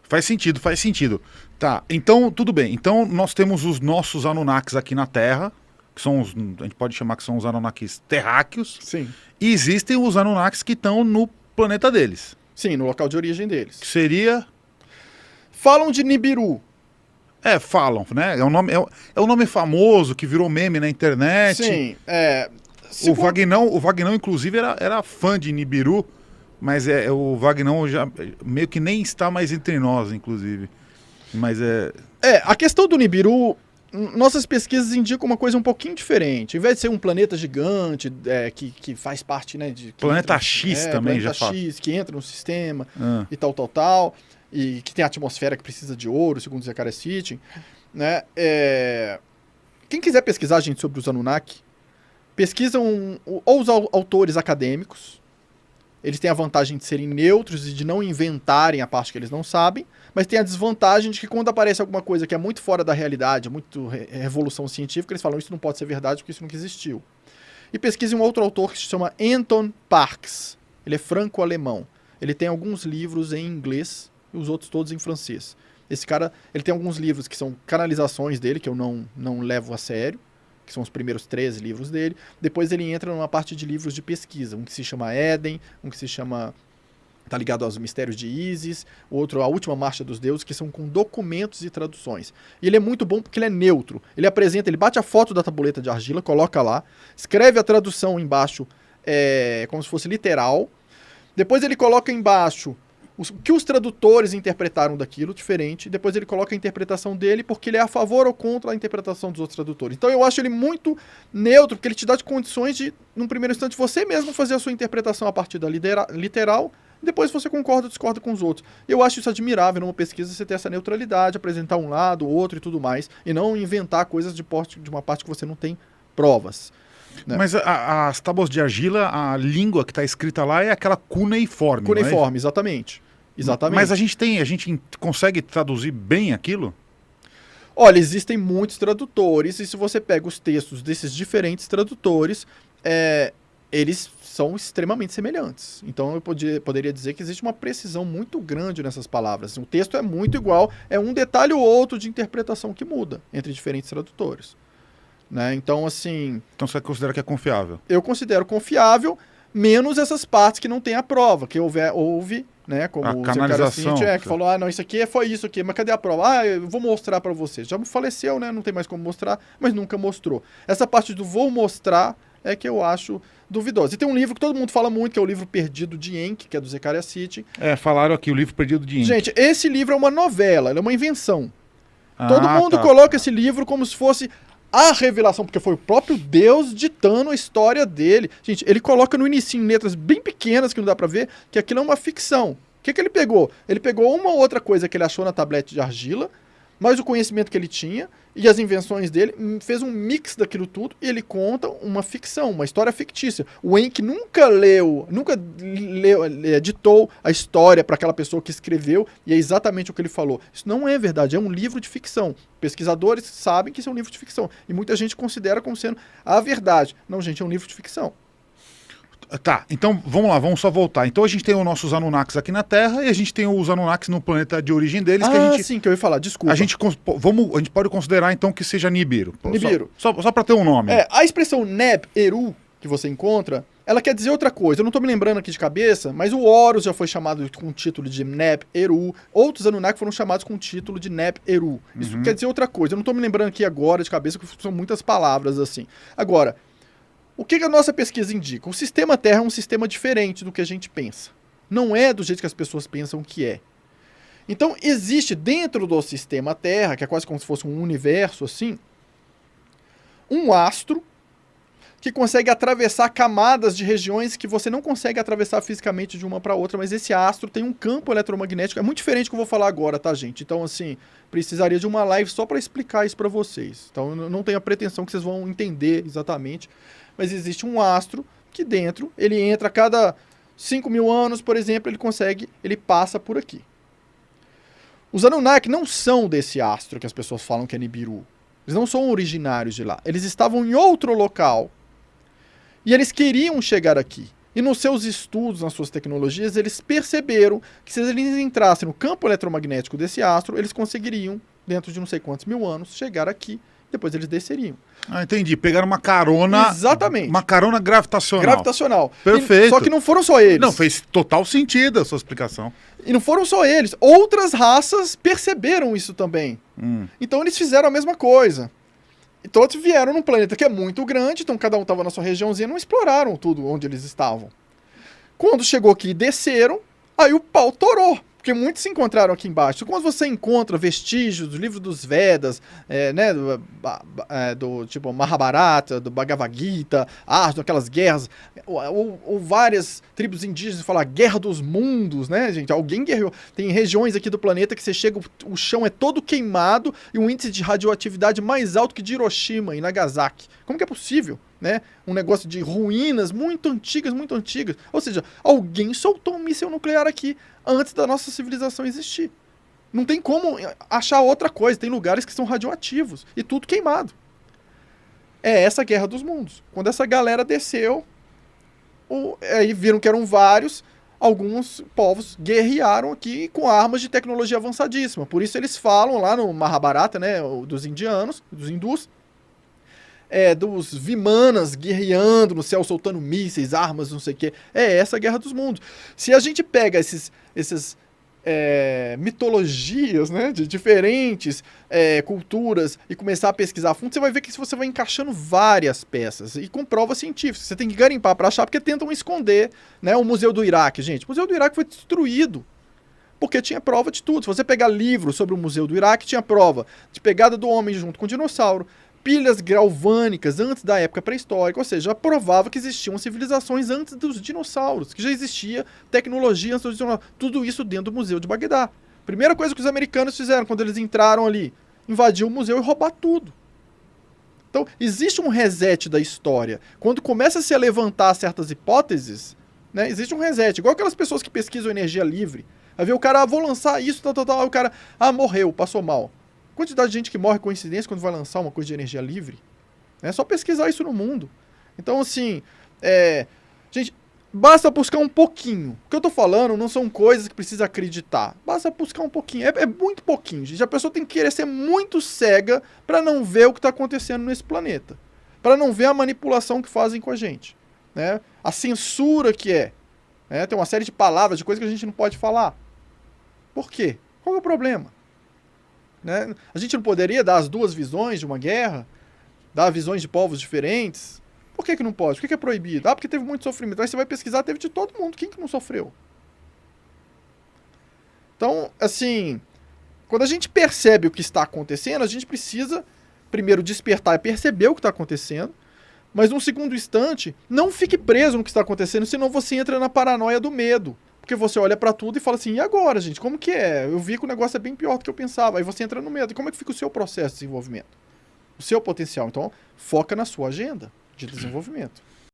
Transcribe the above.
Faz sentido, faz sentido. Tá, então tudo bem. Então nós temos os nossos Anunnakis aqui na Terra, que são os, a gente pode chamar que são os Anunnakis terráqueos. Sim. E existem os Anunnakis que estão no planeta deles. Sim, no local de origem deles. Que seria... Falam de Nibiru. Falam, né? É um nome famoso que virou meme na internet. Sim, O Vagnão, inclusive, era fã de Nibiru, mas o Vagnão já meio que nem está mais entre nós, inclusive. Mas a questão do Nibiru, nossas pesquisas indicam uma coisa um pouquinho diferente. Em vez de ser um planeta gigante, que faz parte, né, de... Planeta X também, já fala. Planeta X, que entra no sistema e tal, e que tem atmosfera que precisa de ouro, segundo o Zecharia Sitchin, né? Quem quiser pesquisar, gente, sobre os Anunnaki, pesquisam ou os autores acadêmicos. Eles têm a vantagem de serem neutros e de não inventarem a parte que eles não sabem, mas tem a desvantagem de que quando aparece alguma coisa que é muito fora da realidade, muito revolução científica, eles falam isso não pode ser verdade porque isso nunca existiu. E pesquisem um outro autor que se chama Anton Parks. Ele é franco-alemão. Ele tem alguns livros em inglês e os outros todos em francês. Esse cara, ele tem alguns livros que são canalizações dele, que eu não levo a sério, que são os primeiros 13 livros dele. Depois ele entra numa parte de livros de pesquisa, um que se chama Éden, um que se chama... tá ligado aos mistérios de Ísis, o outro A Última Marcha dos Deuses, que são com documentos e traduções. E ele é muito bom porque ele é neutro. Ele apresenta, ele bate a foto da tabuleta de argila, coloca lá, escreve a tradução embaixo, como se fosse literal. Depois ele coloca embaixo o que os tradutores interpretaram daquilo, diferente. Depois ele coloca a interpretação dele, porque ele é a favor ou contra a interpretação dos outros tradutores. Então eu acho ele muito neutro, porque ele te dá condições de, num primeiro instante, você mesmo fazer a sua interpretação a partir da literal, depois você concorda ou discorda com os outros. Eu acho isso admirável numa pesquisa, você ter essa neutralidade, apresentar um lado, outro e tudo mais, e não inventar coisas de uma parte que você não tem provas. Né? Mas as tábuas de argila, a língua que está escrita lá é aquela cuneiforme. Cuneiforme, exatamente. Exatamente. Mas a gente consegue traduzir bem aquilo? Olha, existem muitos tradutores, e se você pega os textos desses diferentes tradutores, eles são extremamente semelhantes. Então eu poderia dizer que existe uma precisão muito grande nessas palavras. O texto é muito igual, é um detalhe ou outro de interpretação que muda entre diferentes tradutores. Né? Então, assim... Então você considera que é confiável? Eu considero confiável, menos essas partes que não tem a prova, que houve, né, como a o canalização, que falou, não, isso aqui foi isso aqui, mas cadê a prova? Eu vou mostrar pra vocês. Já faleceu, né, não tem mais como mostrar, mas nunca mostrou. Essa parte do vou mostrar é que eu acho duvidosa. E tem um livro que todo mundo fala muito, que é o livro Perdido de Enki, que é do Zecharia Sitchin. Falaram aqui, o livro Perdido de Enki. Gente, esse livro é uma novela, ele é uma invenção. Todo mundo coloca esse livro como se fosse a revelação, porque foi o próprio Deus ditando a história dele. Gente, ele coloca no início em letras bem pequenas, que não dá pra ver, que aquilo é uma ficção. O que ele pegou? Ele pegou uma outra coisa que ele achou na tablete de argila, mas o conhecimento que ele tinha e as invenções dele, fez um mix daquilo tudo e ele conta uma ficção, uma história fictícia. O Enki nunca editou a história para aquela pessoa que escreveu e é exatamente o que ele falou. Isso não é verdade, é um livro de ficção. Pesquisadores sabem que isso é um livro de ficção e muita gente considera como sendo a verdade. Não, gente, é um livro de ficção. Tá, então vamos lá, vamos só voltar. Então a gente tem os nossos Anunnakis aqui na Terra e a gente tem os Anunnakis no planeta de origem deles. Que a gente, sim, que eu ia falar, desculpa. A gente pode considerar então que seja Nibiru. Nibiru. Só para ter um nome. A expressão Neb-Eru que você encontra, ela quer dizer outra coisa. Eu não tô me lembrando aqui de cabeça, mas o Horus já foi chamado com o título de Neb-Eru. Outros Anunnaki foram chamados com o título de Neb-Eru. Isso quer dizer outra coisa. Eu não tô me lembrando aqui agora de cabeça, porque são muitas palavras assim. Agora, o que a nossa pesquisa indica? O sistema Terra é um sistema diferente do que a gente pensa. Não é do jeito que as pessoas pensam que é. Então, existe dentro do sistema Terra, que é quase como se fosse um universo assim, um astro que consegue atravessar camadas de regiões que você não consegue atravessar fisicamente de uma para outra, mas esse astro tem um campo eletromagnético, é muito diferente do que eu vou falar agora, tá, gente? Então, assim, precisaria de uma live só para explicar isso para vocês. Então, eu não tenho a pretensão que vocês vão entender exatamente, mas existe um astro que dentro, ele entra a cada 5.000 anos, por exemplo, ele passa por aqui. Os Anunnaki não são desse astro que as pessoas falam que é Nibiru. Eles não são originários de lá. Eles estavam em outro local e eles queriam chegar aqui. E nos seus estudos, nas suas tecnologias, eles perceberam que se eles entrassem no campo eletromagnético desse astro, eles conseguiriam, dentro de não sei quantos mil anos, chegar aqui. Depois eles desceriam. Ah, entendi. Pegaram uma carona... Exatamente. Uma carona gravitacional. Gravitacional. Perfeito. Só que não foram só eles. Não, fez total sentido a sua explicação. E não foram só eles. Outras raças perceberam isso também. Então eles fizeram a mesma coisa. E todos vieram num planeta que é muito grande, então cada um estava na sua regiãozinha, não exploraram tudo onde eles estavam. Quando chegou aqui e desceram, aí o pau torou. Porque muitos se encontraram aqui embaixo. Quando você encontra vestígios do livro dos Vedas, né, do tipo Mahabharata, do Bhagavad Gita, Arjuna, aquelas guerras, ou várias tribos indígenas falam Guerra dos Mundos, né, gente? Alguém guerreou. Tem regiões aqui do planeta que você chega, o chão é todo queimado e um índice de radioatividade mais alto que de Hiroshima e Nagasaki. Como que é possível? Né? Um negócio de ruínas muito antigas, muito antigas. Ou seja, alguém soltou um míssil nuclear aqui antes da nossa civilização existir. Não tem como achar outra coisa. Tem lugares que são radioativos e tudo queimado. É essa Guerra dos Mundos. Quando essa galera desceu, aí viram que eram vários, alguns povos guerrearam aqui com armas de tecnologia avançadíssima. Por isso eles falam lá no Mahabharata, né, dos indianos, dos hindus, dos Vimanas guerreando no céu, soltando mísseis, armas, não sei o quê. É essa Guerra dos Mundos. Se a gente pega essas mitologias, né, de diferentes culturas e começar a pesquisar a fundo, você vai ver que você vai encaixando várias peças e com provas científicas. Você tem que garimpar para achar, porque tentam esconder, né, o Museu do Iraque. Gente, o Museu do Iraque foi destruído porque tinha prova de tudo. Se você pegar livros sobre o Museu do Iraque, tinha prova de pegada do homem junto com o dinossauro, pilhas galvânicas antes da época pré-histórica, ou seja, já provava que existiam civilizações antes dos dinossauros, que já existia tecnologia antes dos dinossauros, tudo isso dentro do Museu de Bagdá. Primeira coisa que os americanos fizeram quando eles entraram ali, invadir o museu e roubar tudo. Então, existe um reset da história. Quando começa-se a levantar certas hipóteses, né, existe um reset, igual aquelas pessoas que pesquisam energia livre. Aí vê o cara, vou lançar isso, aí o cara, morreu, passou mal. Quantidade de gente que morre coincidência quando vai lançar uma coisa de energia livre. É só pesquisar isso no mundo. Então, assim, gente, basta buscar um pouquinho. O que eu tô falando não são coisas que precisa acreditar. Basta buscar um pouquinho. É muito pouquinho, gente. A pessoa tem que querer ser muito cega para não ver o que tá acontecendo nesse planeta. Para não ver a manipulação que fazem com a gente. Né? A censura que é. Tem uma série de palavras, de coisas que a gente não pode falar. Por quê? Qual é o problema? Né? A gente não poderia dar as duas visões de uma guerra? Dar visões de povos diferentes? Por que não pode? Por que é proibido? Porque teve muito sofrimento. Aí você vai pesquisar, teve de todo mundo. Quem que não sofreu? Então, assim, quando a gente percebe o que está acontecendo, a gente precisa primeiro despertar e perceber o que está acontecendo, mas num segundo instante, não fique preso no que está acontecendo, senão você entra na paranoia do medo. Porque você olha pra tudo e fala assim, e agora, gente? Como que é? Eu vi que o negócio é bem pior do que eu pensava. Aí você entra no medo. E como é que fica o seu processo de desenvolvimento? O seu potencial. Então, foca na sua agenda de desenvolvimento.